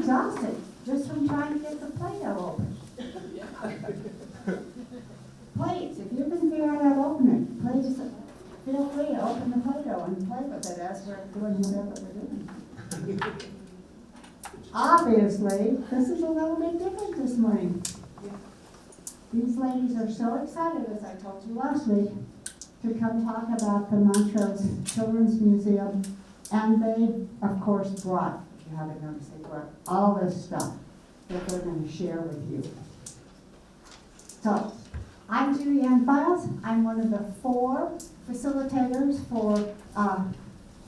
exhausted just from trying to get the Play-Doh open. Please, if you can figure out how to open it, please feel free to open the Play-Doh and play with it as we're doing whatever we're doing. Obviously, this is a little bit different this morning. These ladies are so excited, as I told you last week, to come talk about the Montrose Children's Museum. And they, of course, brought, if you haven't noticed, they brought all this stuff that they're going to share with you. So, I'm Julianne Files. I'm one of the 4 facilitators for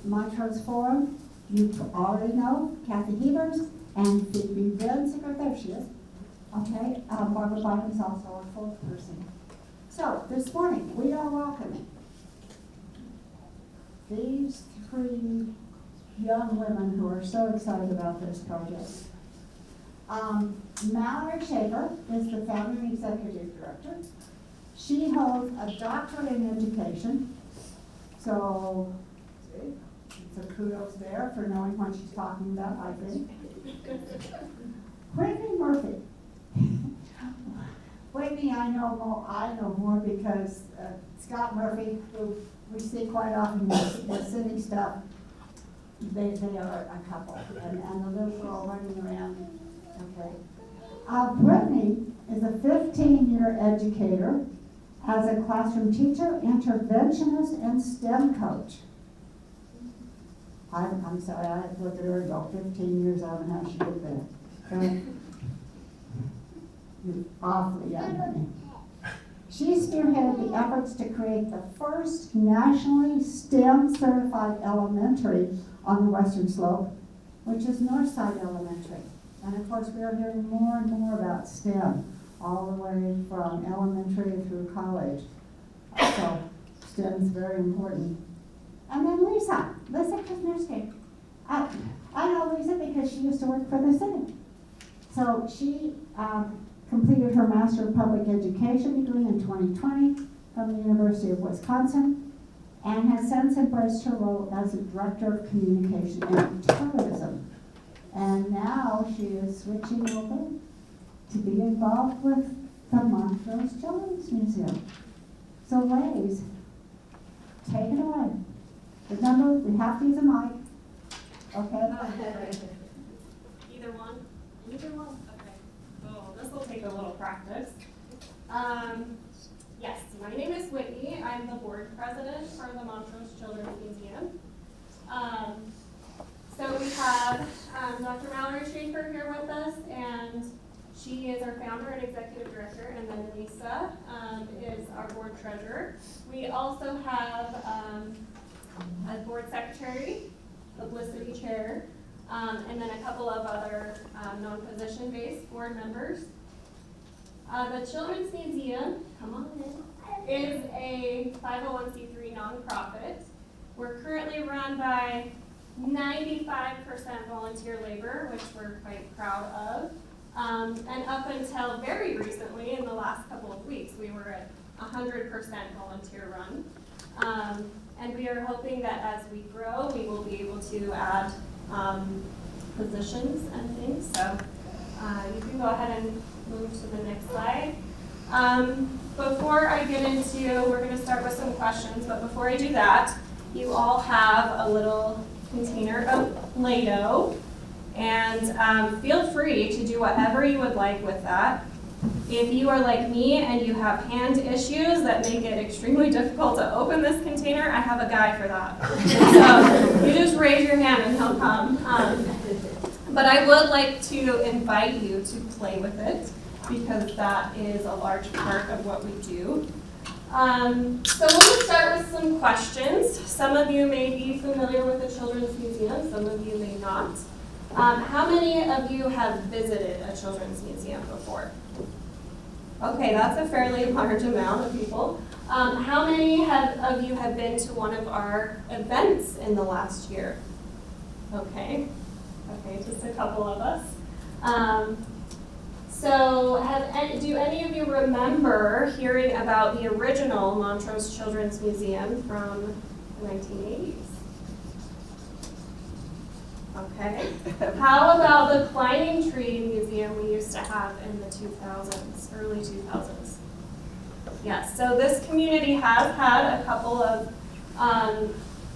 Montrose Forum. You already know Kathy Hebers and Phoebe Benziger. There she is. Okay, Barbara Bottom's also our 4th person. So, this morning, we are welcoming these 3 young women who are so excited about this project. Mallory Shaffer is the founder and executive director. She holds a doctorate in education. So, see, it's a kudos there for knowing what she's talking about, I think. Whitney Murphy. Whitney, I know more because Scott Murphy, who we see quite often with city stuff, they are a couple, and the little girl running around. Okay. Brittany is a 15-year educator as a classroom teacher, interventionist, and STEM coach. I'm sorry, I had to look at her and go 15 years, I don't know how she did that. You're awfully young, Brittany. She spearheaded the efforts to create the first nationally STEM-certified elementary on the Western Slope, which is Northside Elementary. And of course, we are hearing more and more about STEM, all the way from elementary through college. So, STEM is very important. And then Lisa Kuczmarski. I know Lisa because she used to work for the city. So she completed her Master of Public Education degree in 2020 from the University of Wisconsin, and has since embraced her role as a Director of Communication and Tourism. And now she is switching over to be involved with the Montrose Children's Museum. So ladies, take it away. Remember, we have to use a mic. Okay? Either one? Either one? Okay. Oh, this will take a little practice. Yes, my name is Whitney. I'm the board president for the Montrose Children's Museum. So we have Dr. Mallory Shaffer here with us, and she is our founder and executive director, and then Lisa is our board treasurer. We also have a board secretary, publicity chair, and then a couple of other non-position-based board members. The Children's Museum, come on in, is a 501c3 nonprofit. We're currently run by 95% volunteer labor, which we're quite proud of. And up until very recently, in the last couple of weeks, we were at 100% volunteer run. And we are hoping that as we grow, we will be able to add positions and things. So you can go ahead and move to the next slide. Before I get into, we're going to start with some questions, but before I do that, you all have a little container of Play-Doh, and feel free to do whatever you would like with that. If you are like me and you have hand issues that make it extremely difficult to open this container, I have a guy for that. So you just raise your hand and he'll come. But I would like to invite you to play with it, because that is a large part of what we do. So we'll start with some questions. Some of you may be familiar with the Children's Museum, some of you may not. How many of you have visited a children's museum before? Okay, that's a fairly large amount of people. How many of you have been to one of our events in the last year? Okay, just a couple of us. So do any of you remember hearing about the original Montrose Children's Museum from the 1980s? Okay. How about the climbing tree museum we used to have in the 2000s, early 2000s? Yes, so this community has had a couple of,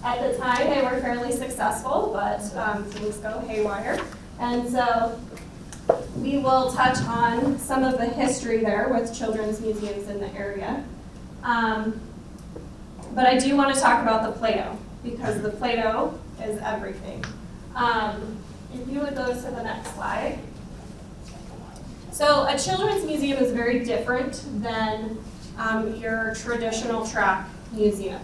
at the time they were fairly successful, but things go haywire. And so we will touch on some of the history there with children's museums in the area. But I do want to talk about the Play-Doh, because the Play-Doh is everything. If you would go to the next slide. So a children's museum is very different than your traditional track museum.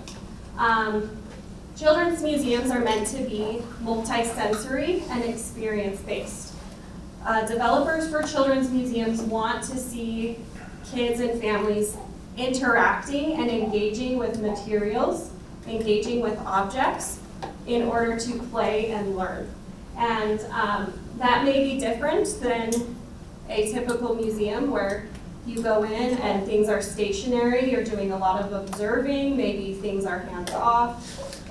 Children's museums are meant to be multi-sensory and experience-based. Developers for children's museums want to see kids and families interacting and engaging with materials, engaging with objects in order to play and learn. And that may be different than a typical museum where you go in and things are stationary, you're doing a lot of observing, maybe things are hands-off.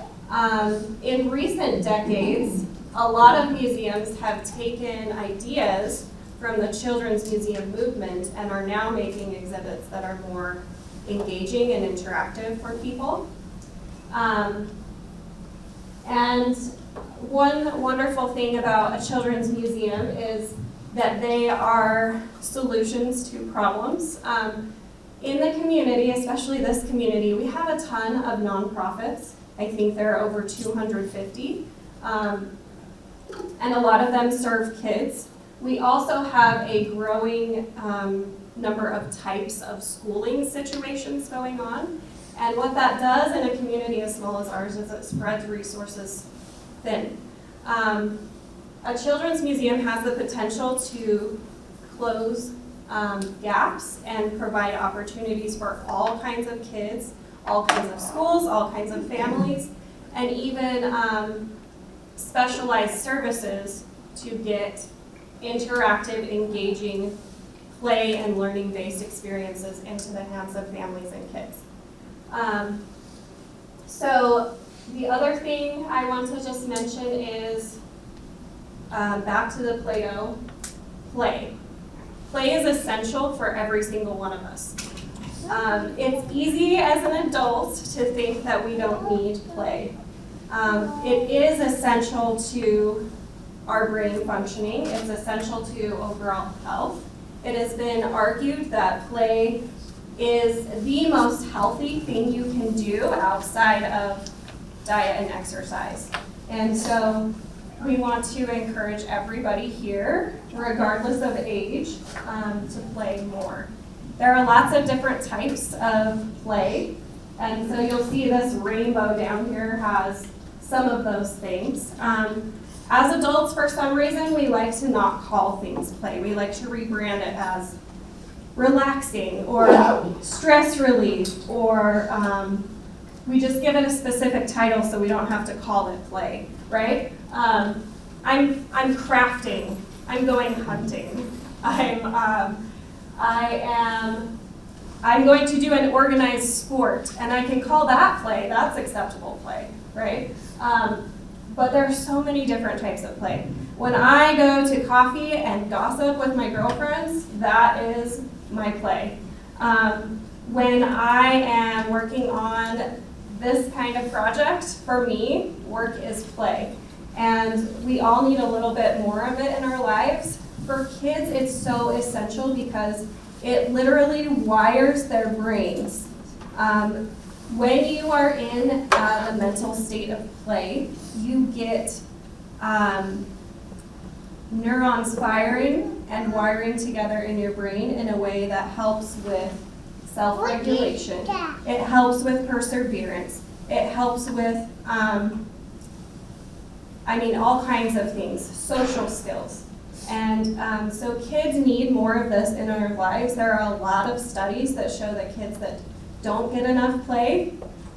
In recent decades, a lot of museums have taken ideas from the children's museum movement and are now making exhibits that are more engaging and interactive for people. And one wonderful thing about a children's museum is that they are solutions to problems. In the community, especially this community, we have a ton of nonprofits. I think there are over 250. And a lot of them serve kids. We also have a growing number of types of schooling situations going on. And what that does in a community as small as ours is it spreads resources thin. A children's museum has the potential to close gaps and provide opportunities for all kinds of kids, all kinds of schools, all kinds of families, and even specialized services to get interactive, engaging, play and learning-based experiences into the hands of families and kids. So the other thing I want to just mention is back to the Play-Doh, play. Play is essential for every single one of us. It's easy as an adult to think that we don't need play. It is essential to our brain functioning. It's essential to overall health. It has been argued that play is the most healthy thing you can do outside of diet and exercise. And so we want to encourage everybody here, regardless of age, to play more. There are lots of different types of play, and so you'll see this rainbow down here has some of those things. As adults, for some reason, we like to not call things play. We like to rebrand it as relaxing or stress relief, or we just give it a specific title so we don't have to call it play, right? I'm crafting. I'm going hunting. I'm going to do an organized sport, and I can call that play. That's acceptable play, right? But there are so many different types of play. When I go to coffee and gossip with my girlfriends, that is my play. When I am working on this kind of project, for me, work is play. And we all need a little bit more of it in our lives. For kids, it's so essential because it literally wires their brains. When you are in the mental state of play, you get neurons firing and wiring together in your brain in a way that helps with self-regulation. It helps with perseverance. It helps with, all kinds of things, social skills. And so kids need more of this in our lives. There are a lot of studies that show that kids that don't get enough play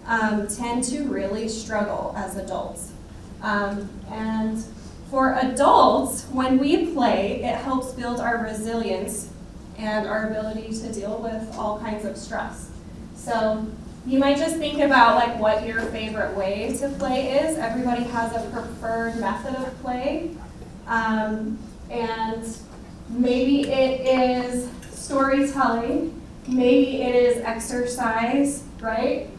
tend to really struggle as adults. And for adults, when we play, it helps build our resilience and our ability to deal with all kinds of stress. So, you might just think about like what your favorite way to play is. Everybody has a preferred method of play. And maybe it is storytelling, maybe it is exercise, right?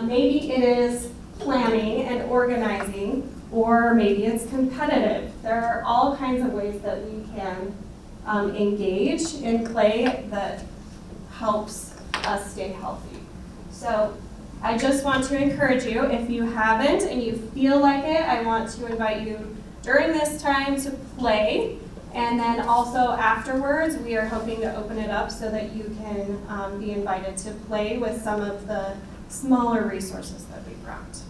Maybe it is planning and organizing, or maybe it's competitive. There are all kinds of ways that we can engage in play that helps us stay healthy. So I just want to encourage you, if you haven't and you feel like it, I want to invite you during this time to play. And then also afterwards, we are hoping to open it up so that you can be invited to play with some of the smaller resources that we brought.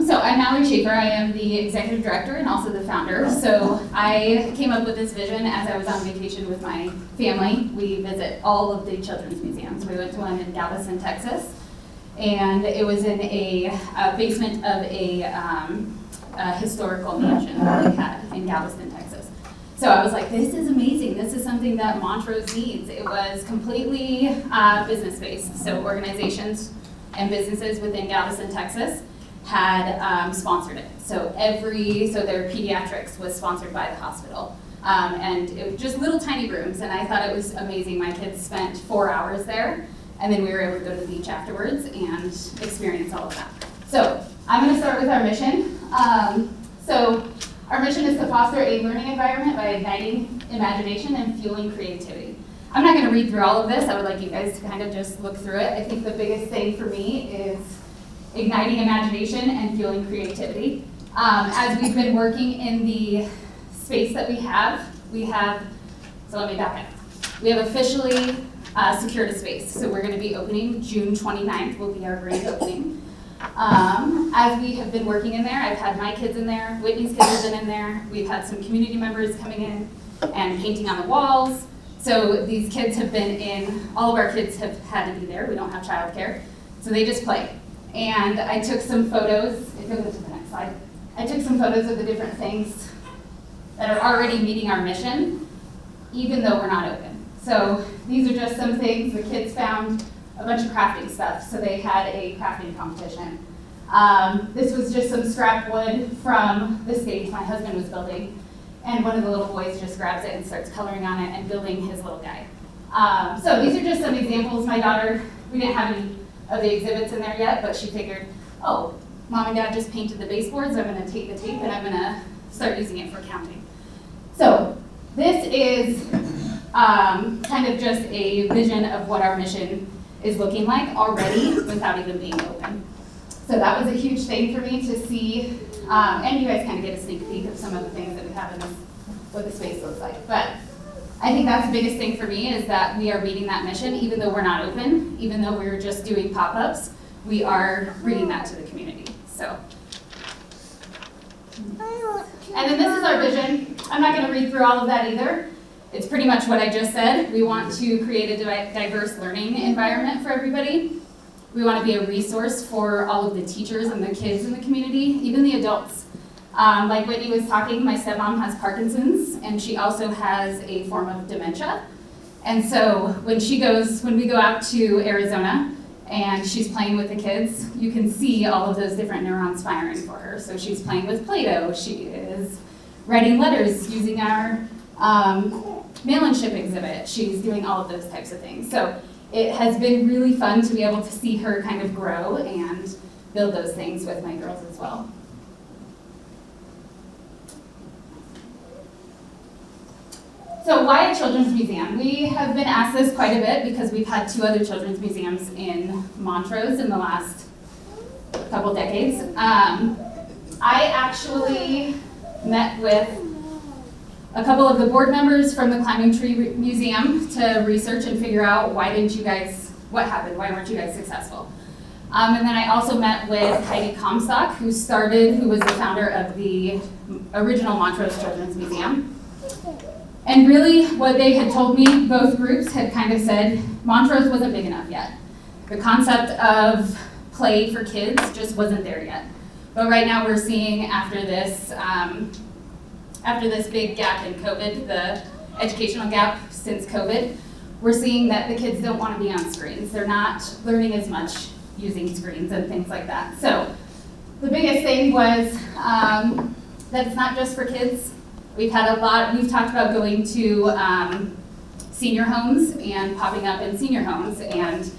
So I'm Mallory Shaffer. I am the executive director and also the founder. So I came up with this vision as I was on vacation with my family. We visit all of the children's museums. We went to one in Galveston, Texas, and it was in a basement of a historical mansion that we had in Galveston, Texas. So I was like, this is amazing. This is something that Montrose needs. It was completely business-based. So organizations and businesses within Galveston, Texas had sponsored it. So their pediatrics was sponsored by the hospital. And it was just little tiny rooms, and I thought it was amazing. My kids spent 4 hours there, and then we were able to go to the beach afterwards and experience all of that. So I'm gonna start with our mission. So our mission is to foster a learning environment by igniting imagination and fueling creativity. I'm not gonna read through all of this. I would like you guys to kind of just look through it. I think the biggest thing for me is igniting imagination and fueling creativity. As we've been working in the space that we have, so let me back up. We have officially secured a space. So we're gonna be opening June 29th will be our grand opening. As we have been working in there, I've had my kids in there, Whitney's kids have been in there, we've had some community members coming in and painting on the walls. So these kids have been in, all of our kids have had to be there, we don't have childcare, so they just play. And I took some photos, if you go to the next slide, I took some photos of the different things that are already meeting our mission, even though we're not open. So these are just some things the kids found, a bunch of crafting stuff. So they had a crafting competition. This was just some scrap wood from the stage my husband was building. And one of the little boys just grabs it and starts coloring on it and building his little guy. So these are just some examples. My daughter, we didn't have any of the exhibits in there yet, but she figured, oh, mom and dad just painted the baseboards. I'm gonna take the tape and I'm gonna start using it for counting. So this is kind of just a vision of what our mission is looking like already without even being open. So that was a huge thing for me to see, and you guys kind of get a sneak peek of some of the things that we have in this, what the space looks like. But I think that's the biggest thing for me is that we are meeting that mission, even though we're not open, even though we're just doing pop-ups, we are bringing that to the community. So, and then this is our vision. I'm not going to read through all of that either. It's pretty much what I just said. We want to create a diverse learning environment for everybody. We want to be a resource for all of the teachers and the kids in the community, even the adults. Like Whitney was talking, my stepmom has Parkinson's, and she also has a form of dementia. And so when we go out to Arizona and she's playing with the kids, you can see all of those different neurons firing for her. So she's playing with Play-Doh, she is writing letters using our mail and ship exhibit, she's doing all of those types of things. So it has been really fun to be able to see her kind of grow and build those things with my girls as well. So why a children's museum? We have been asked this quite a bit because we've had 2 other children's museums in Montrose in the last couple decades. I actually met with a couple of the board members from the Climbing Tree Museum to research and figure out what happened, why weren't you guys successful? And then I also met with Heidi Comstock, who was the founder of the original Montrose Children's Museum. And really, what they had told me, both groups had kind of said, Montrose wasn't big enough yet. The concept of play for kids just wasn't there yet. But right now we're seeing, after this after this big gap in COVID, the educational gap since COVID, we're seeing that the kids don't want to be on screens. They're not learning as much using screens and things like that. So the biggest thing was that it's not just for kids. We've talked about going to senior homes and popping up in senior homes and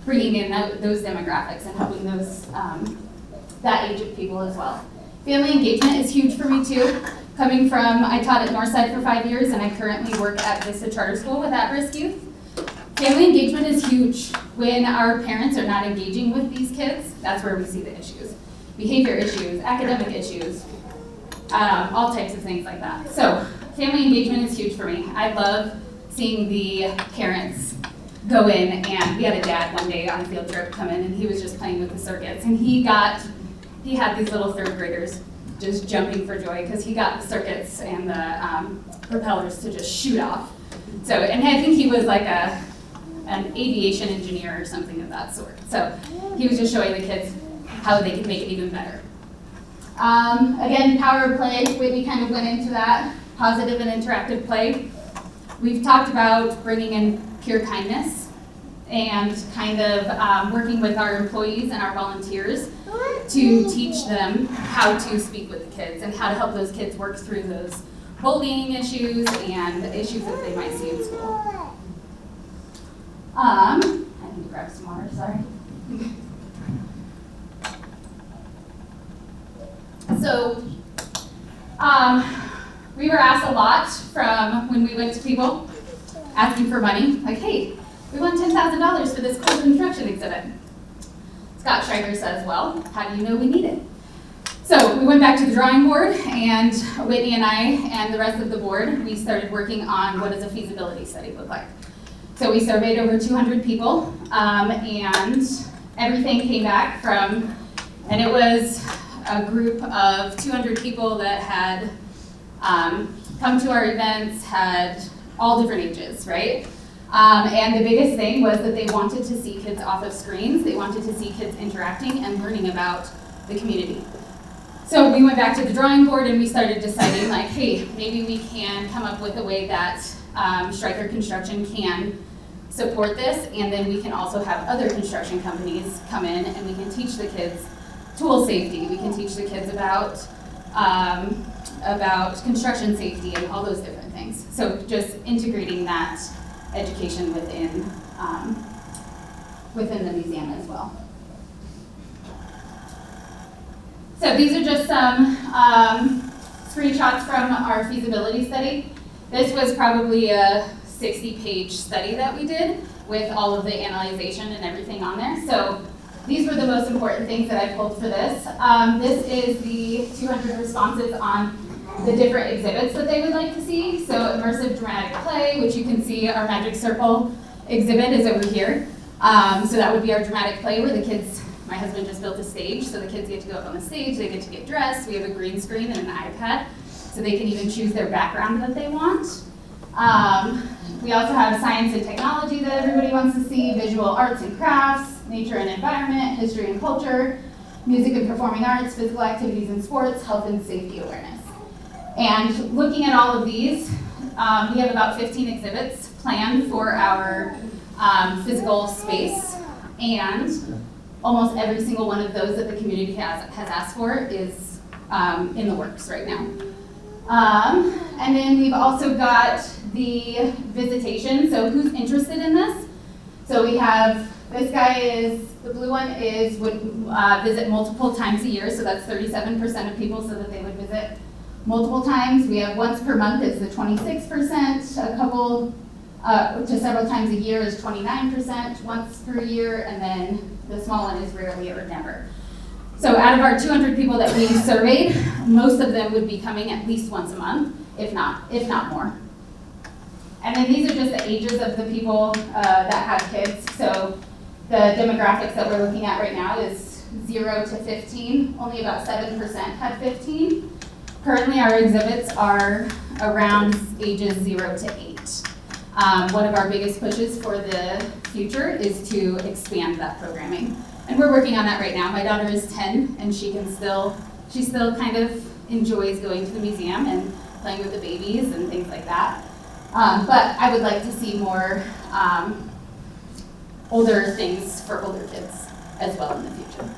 bringing in those demographics and helping those that age of people as well. Family engagement is huge for me too. Coming from, I taught at Northside for 5 years and I currently work at Vista Charter School with at-risk youth. Family engagement is huge. When our parents are not engaging with these kids, that's where we see the issues. Behavior issues, academic issues, all types of things like that. So family engagement is huge for me. I love seeing the parents go in, and we had a dad one day on a field trip come in and he was just playing with the circuits, and he had these little third graders just jumping for joy because he got the circuits and the propellers to just shoot off. So, and I think he was like an aviation engineer or something of that sort. So he was just showing the kids how they could make it even better. Again, power of play, Whitney kind of went into that, positive and interactive play. We've talked about bringing in pure kindness and kind of working with our employees and our volunteers to teach them how to speak with the kids and how to help those kids work through those bullying issues and issues that they might see in school. I need to grab some water, sorry. So, we were asked a lot from when we went to people asking for money, like, hey, we want $10,000 for this cool construction exhibit. Scott Schreiber says, well, how do you know we need it? So we went back to the drawing board, and Whitney and I and the rest of the board, we started working on what does a feasibility study look like. So we surveyed over 200 people, and everything came back from, and it was a group of 200 people that had come to our events, had all different ages, right? And the biggest thing was that they wanted to see kids off of screens. They wanted to see kids interacting and learning about the community. So we went back to the drawing board and we started deciding, like, hey, maybe we can come up with a way that Stryker Construction can support this, and then we can also have other construction companies come in and we can teach the kids tool safety. We can teach the kids about construction safety and all those different things. So just integrating that education within the museum as well. So these are just some screenshots from our feasibility study. This was probably a 60-page study that we did with all of the analyzation and everything on there. So these were the most important things that I pulled for this. This is the 200 responses on the different exhibits that they would like to see. So immersive dramatic play, which you can see our Magic Circle exhibit is over here. So that would be our dramatic play where the kids, my husband just built a stage, so the kids get to go up on the stage, they get to get dressed, we have a green screen and an iPad, so they can even choose their background that they want. We also have science and technology that everybody wants to see, visual arts and crafts, nature and environment, history and culture, music and performing arts, physical activities and sports, health and safety awareness. And looking at all of these, we have about 15 exhibits planned for our physical space, and almost every single one of those that the community has asked for is in the works right now. And then we've also got the visitation, so who's interested in this? So we have, this guy is, the blue one is, would visit multiple times a year, so that's 37% of people, so that they would visit multiple times. We have once per month is the 26%, a couple to several times a year is 29%, once per year, and then the small one is rarely or never. So out of our 200 people that we surveyed, most of them would be coming at least once a month, if not more. And then these are just the ages of the people that have kids. So the demographics that we're looking at right now is 0 to 15. Only about 7% have 15. Currently our exhibits are around ages 0 to 8. One of our biggest pushes for the future is to expand that programming. And we're working on that right now. My daughter is 10 and she still kind of enjoys going to the museum and playing with the babies and things like that. But I would like to see more older things for older kids as well in the future.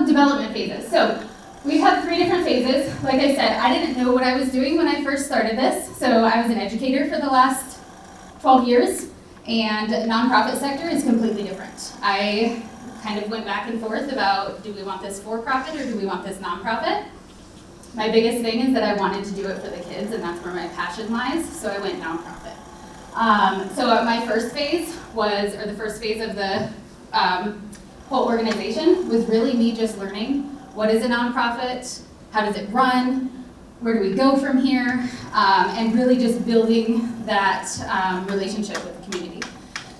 Development phases. So we've had 3 different phases. Like I said, I didn't know what I was doing when I first started this. So I was an educator for the last 12 years, and the nonprofit sector is completely different. I kind of went back and forth about, do we want this for-profit or do we want this nonprofit? My biggest thing is that I wanted to do it for the kids, and that's where my passion lies, so I went nonprofit. So my first phase was, or the first phase of the whole organization was really me just learning what is a nonprofit, how does it run, where do we go from here, and really just building that relationship with the community.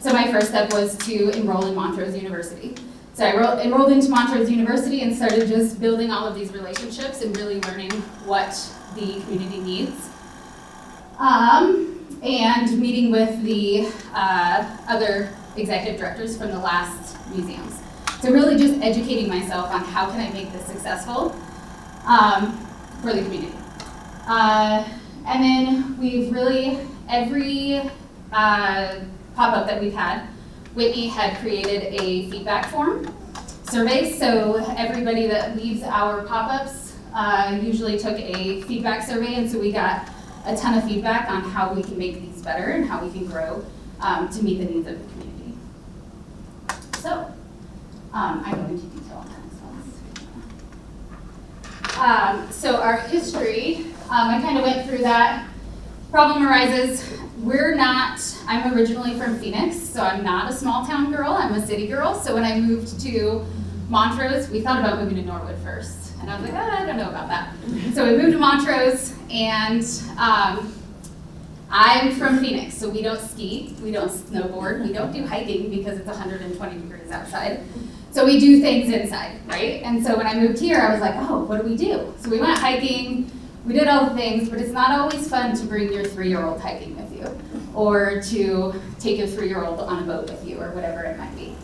So my first step was to enroll in Montrose University. So I enrolled into Montrose University and started just building all of these relationships and really learning what the community needs. And meeting with the other executive directors from the last museums. So really just educating myself on how can I make this successful for the community. And then we've really, every pop-up that we've had, Whitney had created a feedback form survey. So everybody that leaves our pop-ups usually took a feedback survey, and so we got a ton of feedback on how we can make these better and how we can grow to meet the needs of the community. So I go into detail on that. So our history, I kind of went through that. Problem arises, I'm originally from Phoenix, so I'm not a small town girl, I'm a city girl. So when I moved to Montrose, we thought about moving to Norwood first. And I was like, I don't know about that. So we moved to Montrose, and I'm from Phoenix, so we don't ski, we don't snowboard, we don't do hiking because it's 120 degrees outside. So we do things inside, right? And so when I moved here, I was like, oh, what do we do? So we went hiking, we did all the things, but it's not always fun to bring your 3-year-old hiking with you, or to take your 3-year-old on a boat with you, or whatever it might be.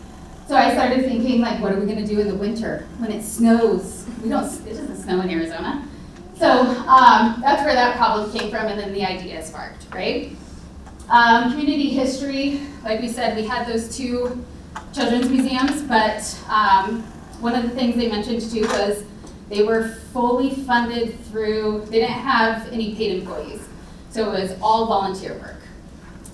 So I started thinking, like, what are we gonna do in the winter when it snows? It doesn't snow in Arizona. So that's where that problem came from, and then the idea sparked, right? Community history, like we said, we had those 2 children's museums, but one of the things they mentioned too was they were fully funded through, they didn't have any paid employees. So it was all volunteer work.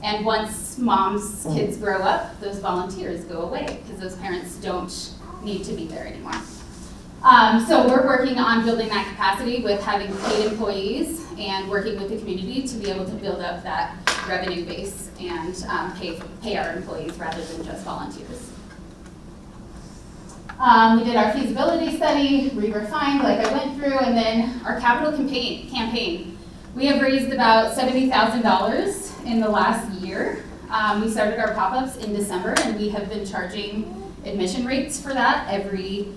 And once mom's kids grow up, those volunteers go away because those parents don't need to be there anymore. So we're working on building that capacity with having paid employees and working with the community to be able to build up that revenue base and pay our employees rather than just volunteers. We did our feasibility study, we refined like I went through, and then our capital campaign. We have raised about $70,000 in the last year. We started our pop-ups in December, and we have been charging admission rates for that every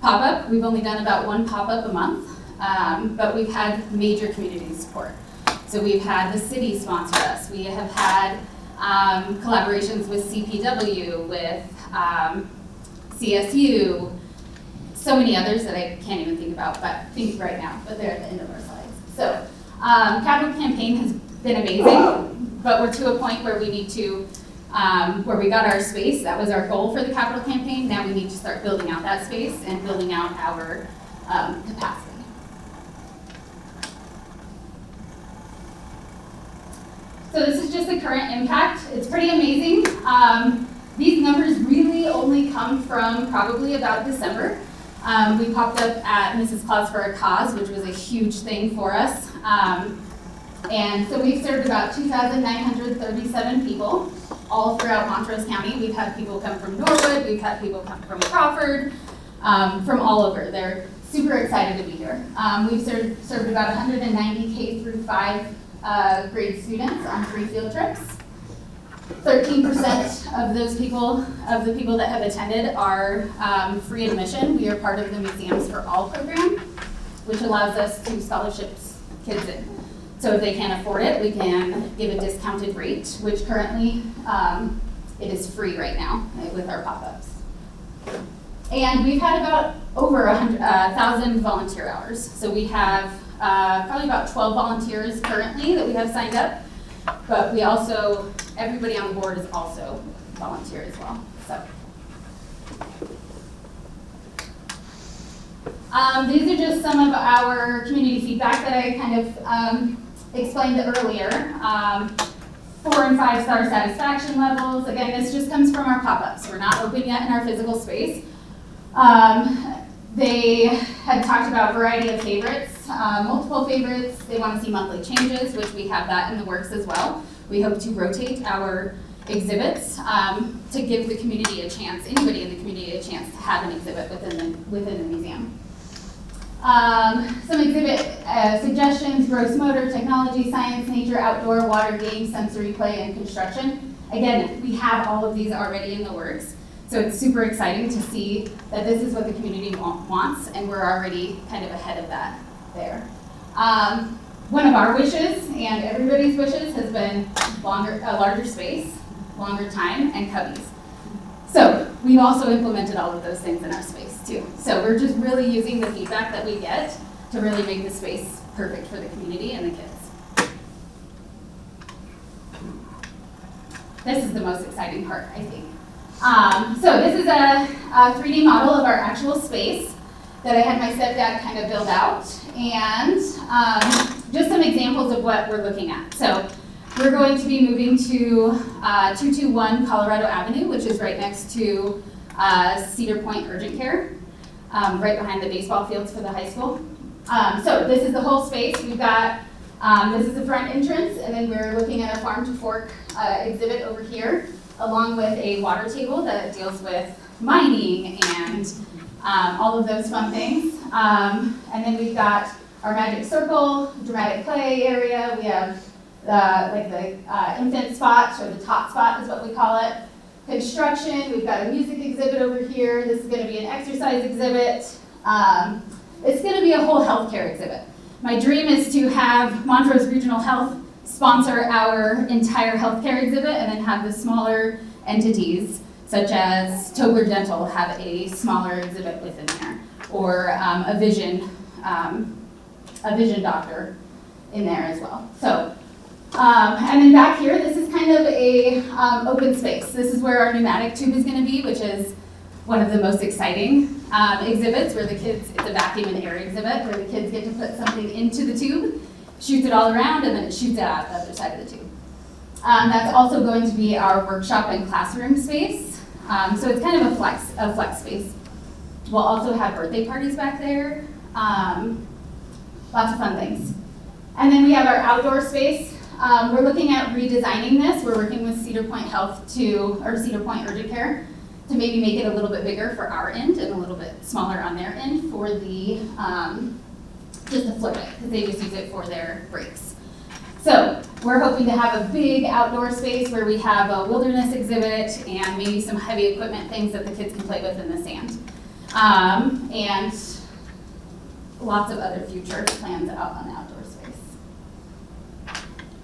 pop-up. We've only done about 1 pop-up a month, but we've had major community support. So we've had the city sponsor us. We have had collaborations with CPW, with CSU, so many others that I can't even think right now, but they're at the end of our slides. So capital campaign has been amazing, but we're to a point where we need to, where we got our space. That was our goal for the capital campaign. Now we need to start building out that space and building out our capacity. So this is just the current impact. It's pretty amazing. These numbers really only come from probably about December. We popped up at Mrs. Claus for a Cause, which was a huge thing for us. And so we've served about 2,937 people all throughout Montrose County. We've had people come from Norwood, we've had people come from Crawford, from all over. They're super excited to be here. We've served about 190 K through 5 grade students on 3 field trips. 13% of those people, of the people that have attended, are free admission. We are part of the Museums for All program, which allows us to scholarships kids in. So if they can't afford it, we can give a discounted rate, which currently it is free right now with our pop-ups. And we've had about over 1,000 volunteer hours. So we have probably about 12 volunteers currently that we have signed up, but we also, everybody on the board is also volunteer as well. So. These are just some of our community feedback that I kind of explained earlier. 4 and 5 star satisfaction levels. Again, this just comes from our pop-ups. We're not open yet in our physical space. They had talked about variety of favorites, multiple favorites. They want to see monthly changes, which we have that in the works as well. We hope to rotate our exhibits to give the community a chance, anybody in the community a chance to have an exhibit within the museum. Some exhibit suggestions: gross motor, technology, science, nature, outdoor, water, games, sensory play, and construction. Again, we have all of these already in the works, so it's super exciting to see that this is what the community wants, and we're already kind of ahead of that there. One of our wishes, and everybody's wishes, has been a larger space, longer time, and cubbies. So we've also implemented all of those things in our space too. So we're just really using the feedback that we get to really make the space perfect for the community and the kids. This is the most exciting part, I think. So this is a 3D model of our actual space that I had my stepdad kind of build out, and just some examples of what we're looking at. So we're going to be moving to 221 Colorado Avenue, which is right next to Cedar Point Urgent Care, right behind the baseball fields for the high school. So this is the whole space. We've got, this is the front entrance, and then we're looking at a farm to fork exhibit over here, along with a water table that deals with mining and all of those fun things. And then we've got our magic circle, dramatic play area. We have like the infant spot, or the top spot is what we call it. Construction, we've got a music exhibit over here. This is going to be an exercise exhibit. It's going to be a whole healthcare exhibit. My dream is to have Montrose Regional Health sponsor our entire healthcare exhibit, and then have the smaller entities, such as Tobler Dental, have a smaller exhibit within there, or a vision doctor in there as well. So. And then back here, this is kind of a open space. This is where our pneumatic tube is going to be, which is one of the most exciting exhibits, where the kids, it's a vacuum and air exhibit, where the kids get to put something into the tube, shoots it all around, and then it shoots out the other side of the tube. That's also going to be our workshop and classroom space. So it's kind of a flex space. We'll also have birthday parties back there. Lots of fun things. And then we have our outdoor space. We're looking at redesigning this. We're working with Cedar Point Health or Cedar Point Urgent Care, to maybe make it a little bit bigger for our end and a little bit smaller on their end for the, just to flip it, because they just use it for their breaks. So we're hoping to have a big outdoor space where we have a wilderness exhibit and maybe some heavy equipment things that the kids can play with in the sand. And lots of other future plans out on the outdoor space.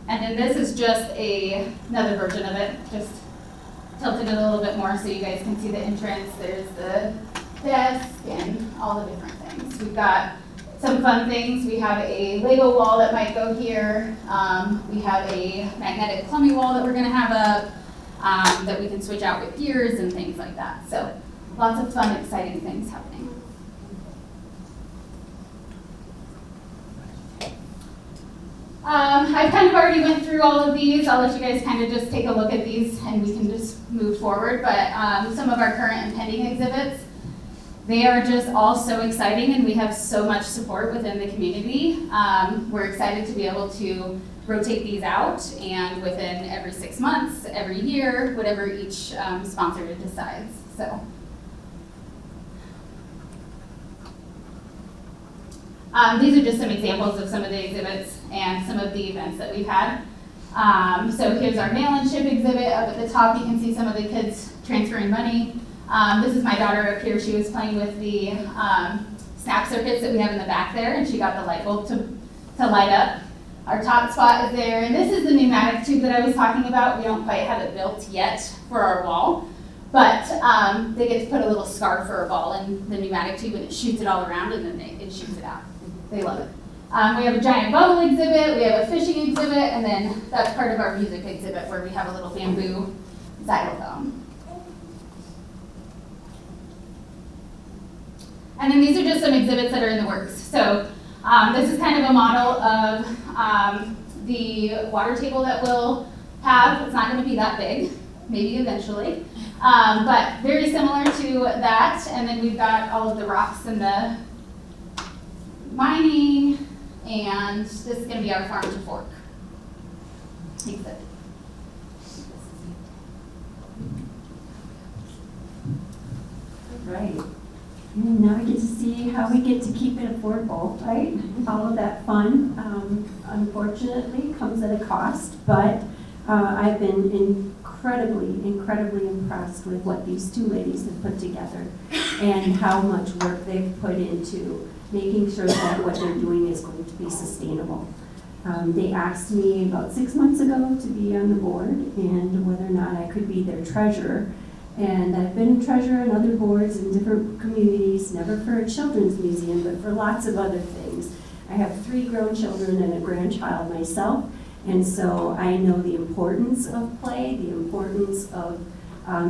And then this is just another version of it, just tilted it a little bit more so you guys can see the entrance. There's the desk and all the different things. We've got some fun things. We have a Lego wall that might go here. We have a magnetic plumbing wall that we're going to have up that we can switch out with gears and things like that. So lots of fun, exciting things happening. I've kind of already went through all of these. I'll let you guys kind of just take a look at these and we can just move forward. But some of our current and pending exhibits, they are just all so exciting, and we have so much support within the community. We're excited to be able to rotate these out, and within every 6 months, every year, whatever each sponsor decides. So. These are just some examples of some of the exhibits and some of the events that we've had. So here's our mail and ship exhibit. Up at the top, you can see some of the kids transferring money. This is my daughter up here. She was playing with the snap circuits that we have in the back there, and she got the light bulb to light up. Our top spot is there, and this is the pneumatic tube that I was talking about. We don't quite have it built yet for our wall, But they get to put a little scarf or a ball in the pneumatic tube and it shoots it all around and then it shoots it out. They love it. We have a giant bubble exhibit, we have a fishing exhibit, and then that's part of our music exhibit where we have a little bamboo xylophone. And then these are just some exhibits that are in the works. So this is kind of a model of the water table that we'll have. It's not going to be that big, maybe eventually, but very similar to that. And then we've got all of the rocks and the mining, and this is going to be our farm to fork exhibit. Right. And now we get to see how we get to keep it affordable, right? All of that fun, unfortunately, comes at a cost, but I've been incredibly impressed with what these two ladies have put together and how much work they've put into making sure that what they're doing is going to be sustainable. They asked me about 6 months ago to be on the board and whether or not I could be their treasurer. And I've been treasurer on other boards in different communities, never for a children's museum, but for lots of other things. I have 3 grown children and a grandchild myself, and so I know the importance of play, the importance of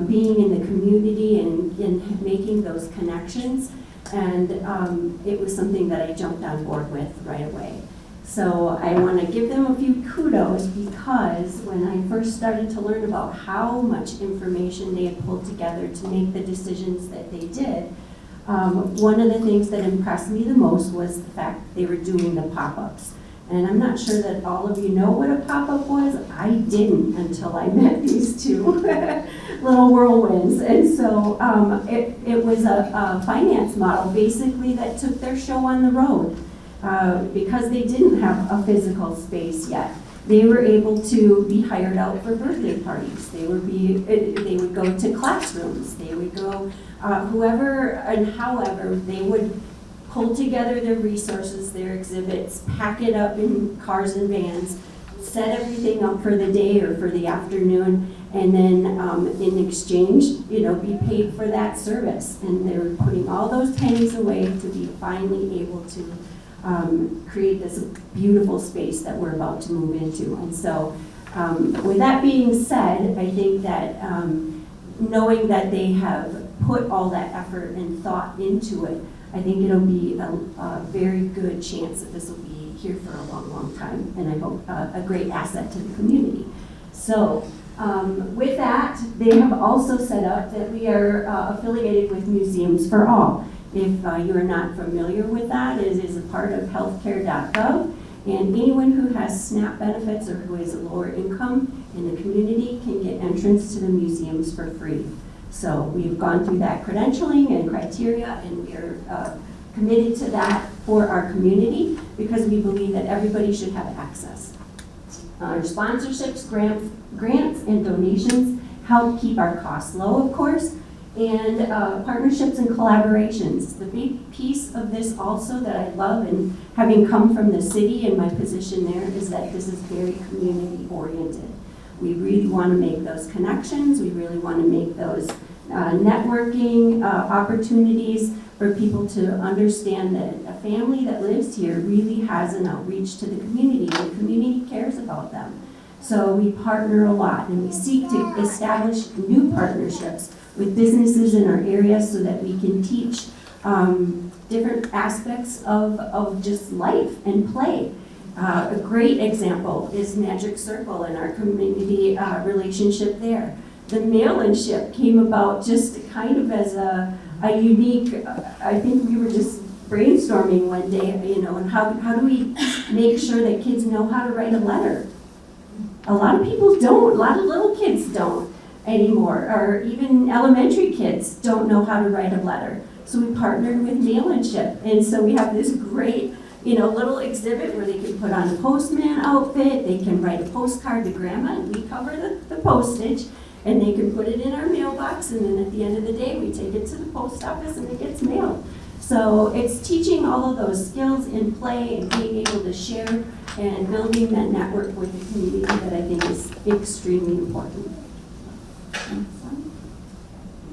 being in the community and making those connections. And it was something that I jumped on board with right away. So I want to give them a few kudos because when I first started to learn about how much information they had pulled together to make the decisions that they did, one of the things that impressed me the most was the fact that they were doing the pop-ups. And I'm not sure that all of you know what a pop-up was. I didn't until I met these two little whirlwinds. And so it was a finance model basically that took their show on the road. Because they didn't have a physical space yet, they were able to be hired out for birthday parties. They would go to classrooms. They would go, whoever and however, they would pull together their resources, their exhibits, pack it up in cars and vans, set everything up for the day or for the afternoon, and then in exchange, be paid for that service. And they were putting all those pennies away to be finally able to create this beautiful space that we're about to move into. And so with that being said, I think that knowing that they have put all that effort and thought into it, I think it'll be a very good chance that this will be here for a long time, and I hope a great asset to the community. So with that, they have also set up that we are affiliated with Museums for All. If you are not familiar with that, it is a part of healthcare.gov, and anyone who has SNAP benefits or who is a lower income in the community can get entrance to the museums for free. So we've gone through that credentialing and criteria, and we are committed to that for our community because we believe that everybody should have access. Our sponsorships, grants, and donations help keep our costs low, of course, and partnerships and collaborations. The big piece of this also that I love, and having come from the city and my position there, is that this is very community oriented. We really want to make those connections. We really want to make those networking opportunities for people to understand that a family that lives here really has an outreach to the community. The community cares about them. So we partner a lot, and we seek to establish new partnerships with businesses in our area so that we can teach different aspects of just life and play. A great example is Magic Circle and our community relationship there. The mail-in ship came about just kind of as a unique, I think we were just brainstorming one day, and how do we make sure that kids know how to write a letter? A lot of people don't, a lot of little kids don't anymore, or even elementary kids don't know how to write a letter. So we partnered with Mail-in Ship, and so we have this great, little exhibit where they can put on a postman outfit, they can write a postcard to grandma, and we cover the postage, and they can put it in our mailbox, and then at the end of the day, we take it to the post office and it gets mailed. So it's teaching all of those skills in play and being able to share and building that network with the community that I think is extremely important.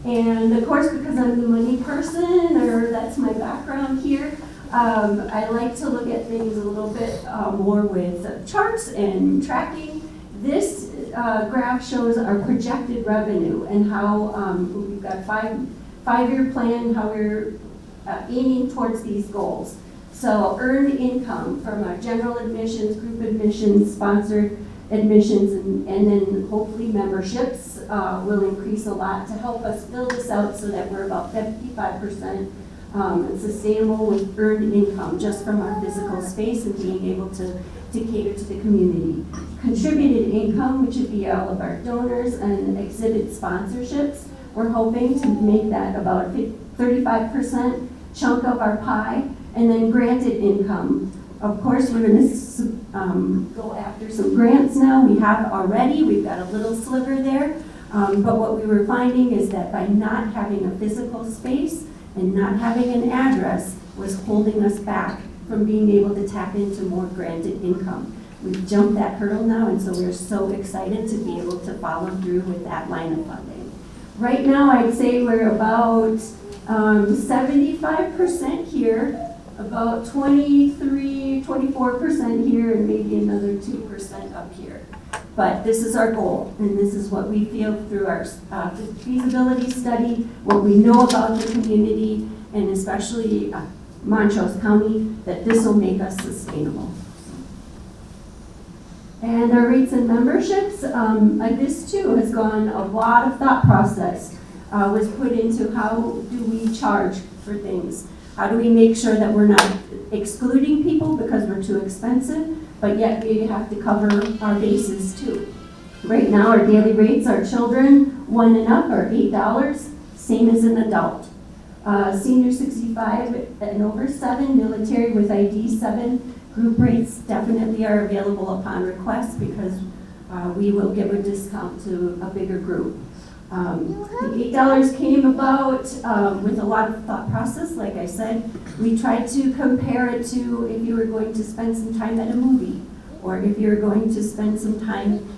And of course, because I'm the money person, or that's my background here, I like to look at things a little bit more with charts and tracking. This graph shows our projected revenue and how we've got five-year plan, how we're aiming towards these goals. So earned income from our general admissions, group admissions, sponsored admissions, and then hopefully memberships will increase a lot to help us fill this out so that we're about 55% sustainable with earned income just from our physical space and being able to cater to the community. Contributed income, which would be all of our donors and exhibit sponsorships, we're hoping to make that about a 35% chunk of our pie. And then granted income. Of course, we're going to go after some grants now. We have already. We've got a little sliver there. But what we were finding is that by not having a physical space and not having an address was holding us back from being able to tap into more granted income. We've jumped that hurdle now, and so we're so excited to be able to follow through with that line of funding. Right now, I'd say we're about 75% here, about 24% here, and maybe another 2% up here. But this is our goal, and this is what we feel through our feasibility study, what we know about the community, and especially Montrose County, that this will make us sustainable. And our rates and memberships, this too has gone, a lot of thought process was put into how do we charge for things. How do we make sure that we're not excluding people because we're too expensive, but yet we have to cover our bases too. Right now, our daily rates, our children 1 and up are $8, same as an adult. Senior 65 and over 7, military with ID 7, group rates definitely are available upon request because we will give a discount to a bigger group. The $8 came about with a lot of thought process. Like I said, we tried to compare it to if you were going to spend some time at a movie, or if you're going to spend some time,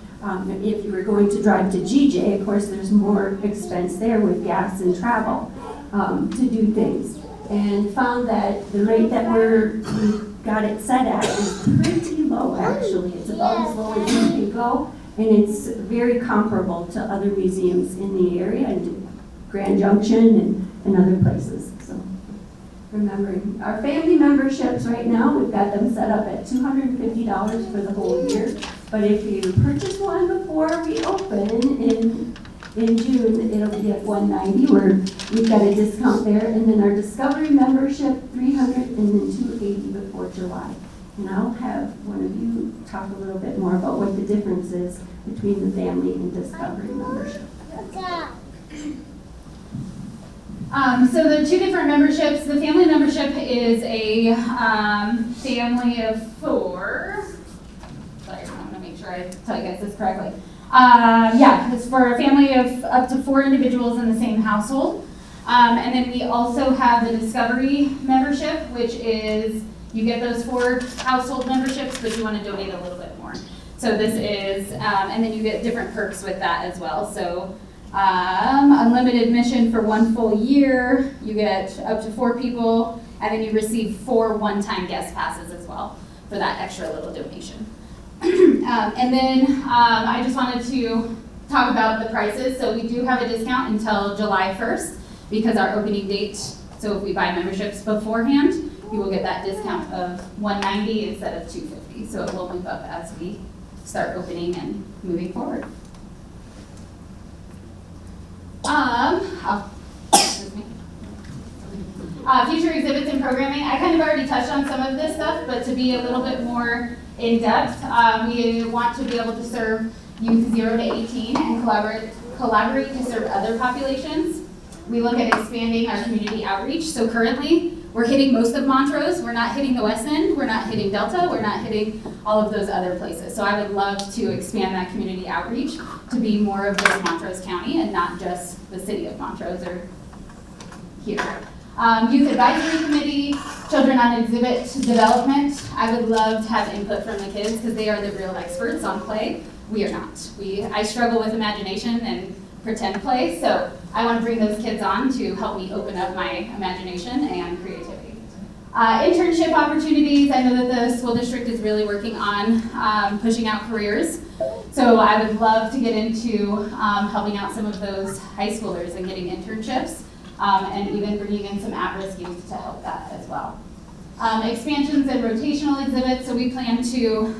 if you were going to drive to GJ, of course there's more expense there with gas and travel to do things. And found that the rate that we got it set at is pretty low actually. It's about as low as you can go. And it's very comparable to other museums in the area and Grand Junction and other places. So remembering our family memberships right now, we've got them set up at $250 for the whole year. But if you purchase one before we open in June, it'll be at $190 where we've got a discount there. And then our Discovery membership, $300 and then $280 before July. And I'll have one of you talk a little bit more about what the difference is between the family and Discovery membership. So the two different memberships, the family membership is a family of 4. Sorry, I want to make sure I tell you guys this correctly. It's for a family of up to 4 individuals in the same household. And then we also have the Discovery membership, which is you get those 4 household memberships, but you want to donate a little bit more. So this is, and then you get different perks with that as well. So unlimited admission for 1 full year, you get up to 4 people, and then you receive 4 one-time guest passes as well for that extra little donation. And then I just wanted to talk about the prices. So we do have a discount until July 1st because our opening date, so if we buy memberships beforehand, you will get that discount of $190 instead of $250. So it will move up as we start opening and moving forward. Future exhibits and programming. I kind of already touched on some of this stuff, but to be a little bit more in depth, we want to be able to serve youth 0 to 18 and collaborate to serve other populations. We look at expanding our community outreach. So currently, we're hitting most of Montrose. We're not hitting the West End. We're not hitting Delta. We're not hitting all of those other places. So I would love to expand that community outreach to be more of this Montrose County and not just the city of Montrose or here. Youth Advisory Committee, Children on Exhibit Development. I would love to have input from the kids because they are the real experts on play. We are not. I struggle with imagination and pretend play. So I want to bring those kids on to help me open up my imagination and creativity. Internship opportunities. I know that the school district is really working on pushing out careers. So I would love to get into helping out some of those high schoolers and getting internships, and even bringing in some at-risk youth to help that as well. Expansions and rotational exhibits. So we plan to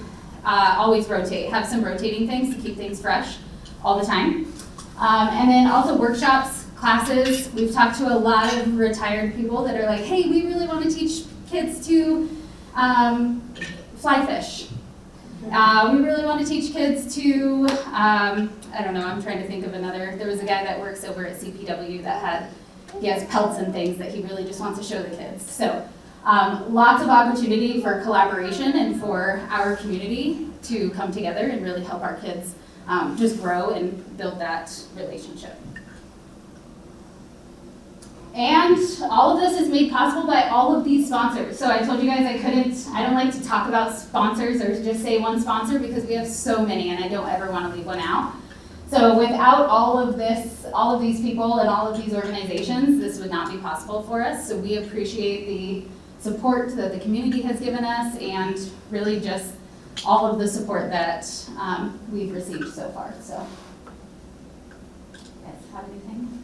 always rotate, have some rotating things to keep things fresh all the time. And then also workshops, classes. We've talked to a lot of retired people that are like, hey, we really want to teach kids to fly fish. We really want to teach kids to, I don't know, I'm trying to think of another. There was a guy that works over at CPW that he has pelts and things that he really just wants to show the kids. So lots of opportunity for collaboration and for our community to come together and really help our kids just grow and build that relationship. And all of this is made possible by all of these sponsors. So I told you guys I don't like to talk about sponsors or just say one sponsor because we have so many and I don't ever want to leave one out. So without all of these people and all of these organizations, this would not be possible for us. So we appreciate the support that the community has given us and really just all of the support that we've received so far. So, yes, have anything?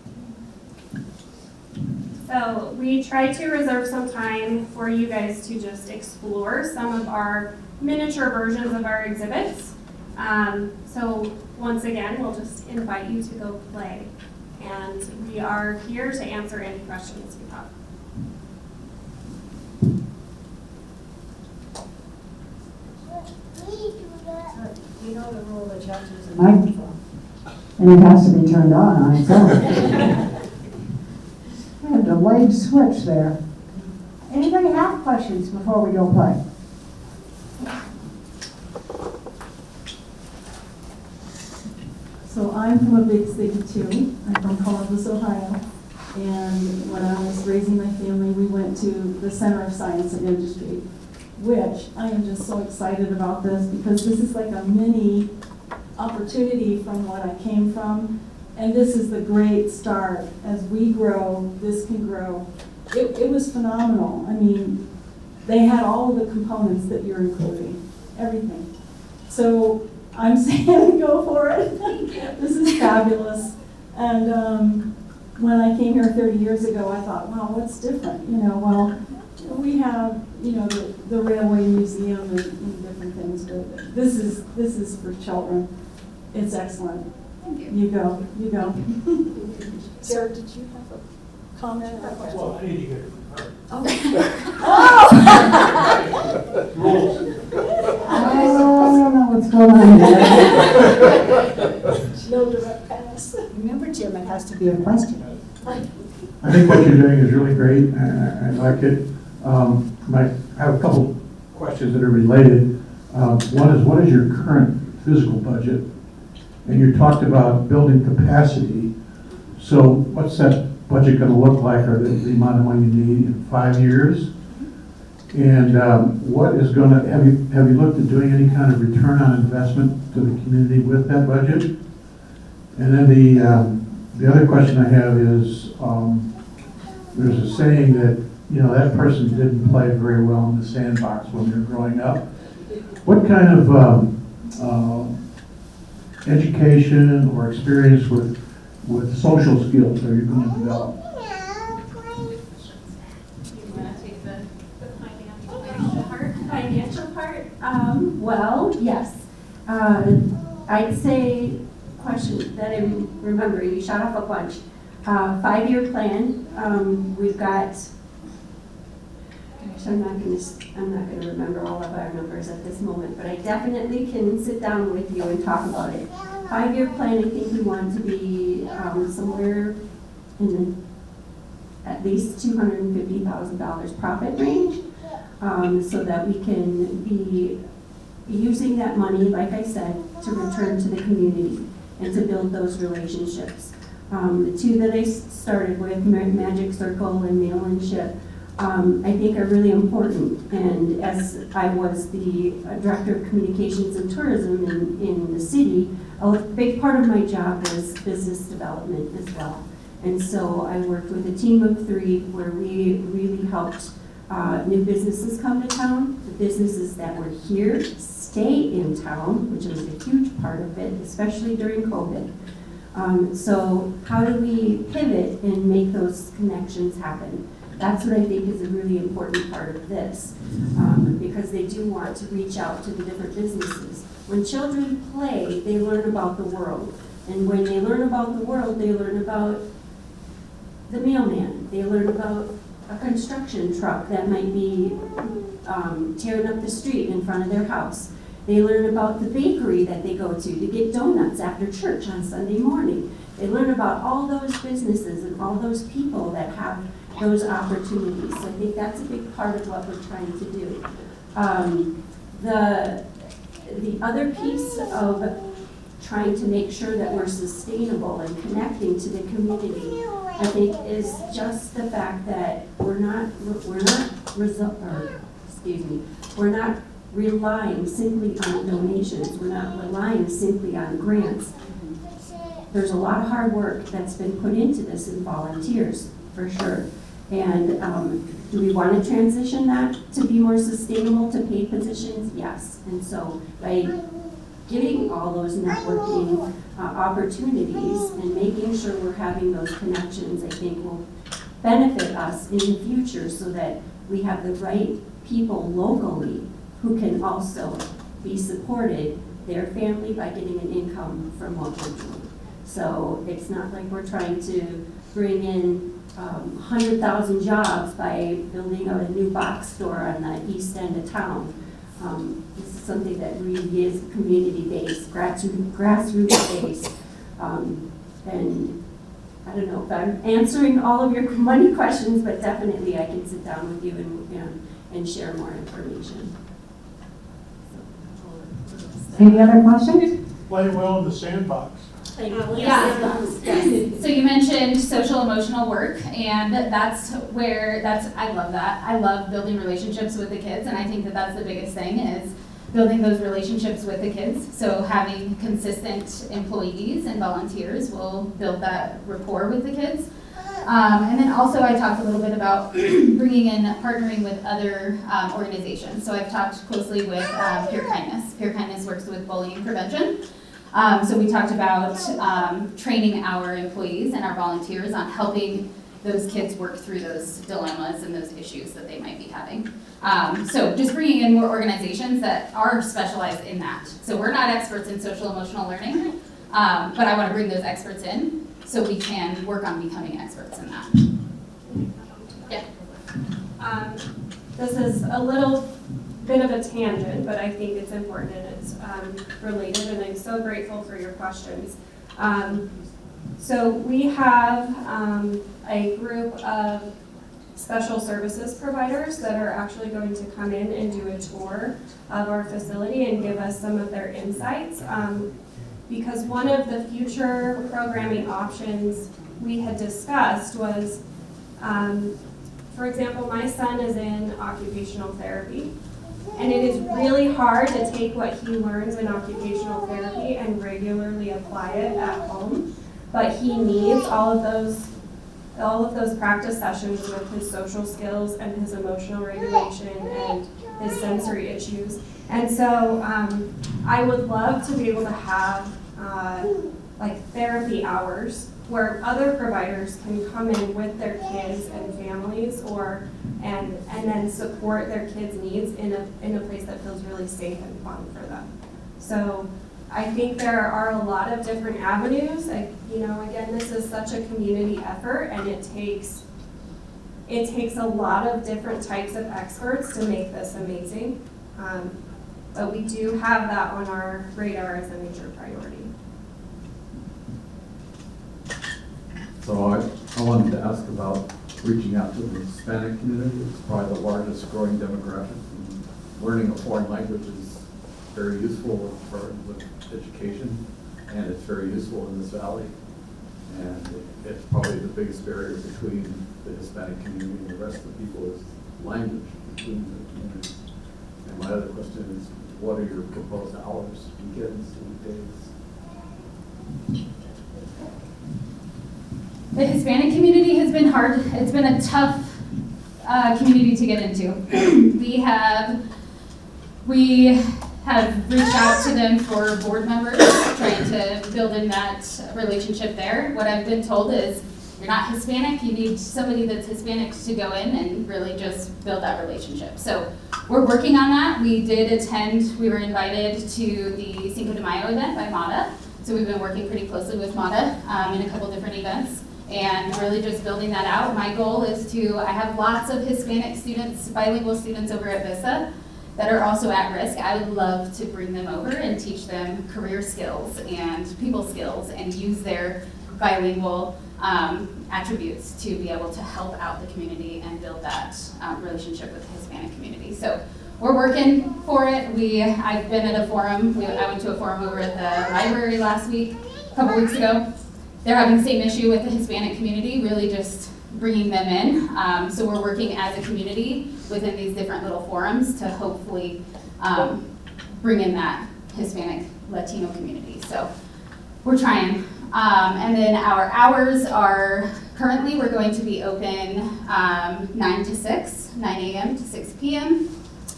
So we try to reserve some time for you guys to just explore some of our miniature versions of our exhibits. So once again, we'll just invite you to go play. And we are here to answer any questions you have. You know the rule that you have to use a microphone. And it has to be turned on its own. A delayed switch there. Anybody have questions before we go play? So I'm from a big city too. I'm from Columbus, Ohio. And when I was raising my family, we went to the Center of Science and Industry, which I am just so excited about this because this is like a mini opportunity from what I came from. And this is the great start. As we grow, this can grow. It was phenomenal. I mean, they had all of the components that you're including, everything. So I'm saying go for it. This is fabulous. And when I came here 30 years ago, I thought, wow, what's different? You know, well, we have, you know, the Railway Museum and different things, but this is for children. It's excellent. Thank you. You go, you go. Sarah, did you have a comment or a question? Well, I need to get it. Oh. Rules. I don't know what's going on here. No direct pass. Remember, Jim, it has to be a question. I think what you're doing is really great. I like it. I have a couple questions that are related. One is, what is your current physical budget? And you talked about building capacity. So what's that budget going to look like, or the amount of money you need in 5 years? And what is going to, have you looked at doing any kind of return on investment to the community with that budget? And then the other question I have is, there's a saying that, you know, that person didn't play very well in the sandbox when they were growing up. What kind of education or experience with social skills are you going to develop? You want to take the financial part? Financial part? Well, yes. I'd say, question that I remember, you shot off a bunch. 5-year plan. We've got, gosh, I'm not gonna remember all of our numbers at this moment, but I definitely can sit down with you and talk about it. 5-year plan, I think we want to be somewhere in the at least $250,000 profit range, so that we can be using that money, like I said, to return to the community and to build those relationships. The two that I started with, Magic Circle and Mail and Ship, I think are really important. And as I was the Director of Communications and Tourism in the city, a big part of my job was business development as well. And so I worked with a team of 3 where we really helped new businesses come to town. The businesses that were here stay in town, which was a huge part of it, especially during COVID. So how do we pivot and make those connections happen? That's what I think is a really important part of this, because they do want to reach out to the different businesses. When children play, they learn about the world. And when they learn about the world, they learn about the mailman. They learn about a construction truck that might be tearing up the street in front of their house. They learn about the bakery that they go to get donuts after church on Sunday morning. They learn about all those businesses and all those people that have those opportunities. So I think that's a big part of what we're trying to do. The other piece of trying to make sure that we're sustainable and connecting to the community, I think, is just the fact that we're not relying simply on donations. We're not relying simply on grants. There's a lot of hard work that's been put into this in volunteers, for sure. And do we want to transition that to be more sustainable to paid positions? Yes. And so by getting all those networking opportunities and making sure we're having those connections, I think will benefit us in the future so that we have the right people locally who can also be supported, their family, by getting an income from what we're doing. So it's not like we're trying to bring in 100,000 jobs by building out a new box store on the east end of town. This is something that really is community-based, grassroots based. And I don't know if I'm answering all of your money questions, but definitely I can sit down with you and share more information. Any other questions? Play well in the sandbox. Yeah. So you mentioned social emotional work, and I love that. I love building relationships with the kids, and I think that that's the biggest thing is building those relationships with the kids. So having consistent employees and volunteers will build that rapport with the kids. And then also I talked a little bit about partnering with other organizations. So I've talked closely with Peer Kindness. Peer Kindness works with bullying prevention. So we talked about training our employees and our volunteers on helping those kids work through those dilemmas and those issues that they might be having. So just bringing in more organizations that are specialized in that. So we're not experts in social emotional learning, but I want to bring those experts in so we can work on becoming experts in that. Yeah. This is a little bit of a tangent, but I think it's important and it's related, and I'm so grateful for your questions. So we have a group of special services providers that are actually going to come in and do a tour of our facility and give us some of their insights. Because one of the future programming options we had discussed was, for example, my son is in occupational therapy, and it is really hard to take what he learns in occupational therapy and regularly apply it at home. But he needs all of those practice sessions with his social skills and his emotional regulation and his sensory issues. And so I would love to be able to have like therapy hours where other providers can come in with their kids and families and then support their kids' needs in a place that feels really safe and fun for them. So I think there are a lot of different avenues. Again, this is such a community effort, and it takes a lot of different types of experts to make this amazing. But we do have that on our radar as a major priority. So I wanted to ask about reaching out to the Hispanic community. It's probably the largest growing demographic. And learning a foreign language is very useful with education, and it's very useful in this valley. And it's probably the biggest barrier between the Hispanic community and the rest of the people is language between the communities. And my other question is, what are your proposed hours, weekends, weekdays? The Hispanic community has been hard. It's been a tough community to get into. We have reached out to them for board members, trying to build in that relationship there. What I've been told is, you're not Hispanic, you need somebody that's Hispanic to go in and really just build that relationship. So we're working on that. We were invited to the Cinco de Mayo event by MATA. So we've been working pretty closely with MATA in a couple different events and really just building that out. My goal is I have lots of Hispanic students, bilingual students over at Vista that are also at risk. I would love to bring them over and teach them career skills and people skills and use their bilingual attributes to be able to help out the community and build that relationship with the Hispanic community. So we're working for it. I've been at a forum. I went to a forum over at the library last week, a couple weeks ago. They're having the same issue with the Hispanic community, really just bringing them in. So we're working as a community within these different little forums to hopefully bring in that Hispanic Latino community. So we're trying. And then our hours are, currently we're going to be open 9 to 6, 9 a.m. to 6 p.m.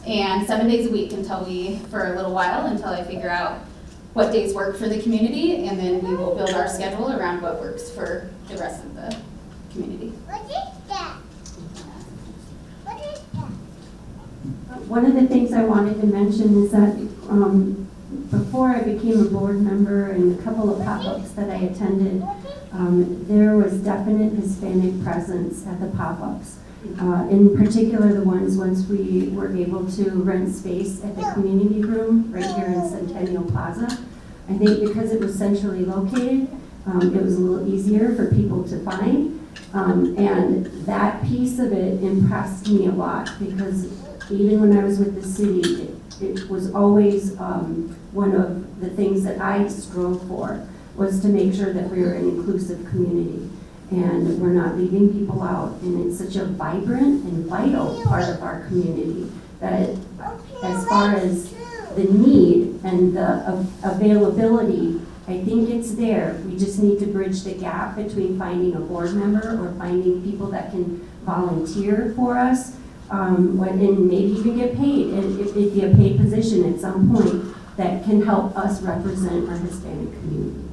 and 7 days a week for a little while until I figure out what days work for the community, and then we will build our schedule around what works for the rest of the community. What is that? What is that? One of the things I wanted to mention is that before I became a board member and a couple of pop-ups that I attended, there was definite Hispanic presence at the pop-ups. In particular, the ones once we were able to rent space at the community room right here in Centennial Plaza. I think because it was centrally located, it was a little easier for people to find. And that piece of it impressed me a lot because even when I was with the city, it was always one of the things that I strove for, was to make sure that we were an inclusive community and we're not leaving people out. And it's such a vibrant and vital part of our community that as far as the need and the availability, I think it's there. We just need to bridge the gap between finding a board member or finding people that can volunteer for us, and maybe even get paid, and it'd be a paid position at some point that can help us represent our Hispanic community.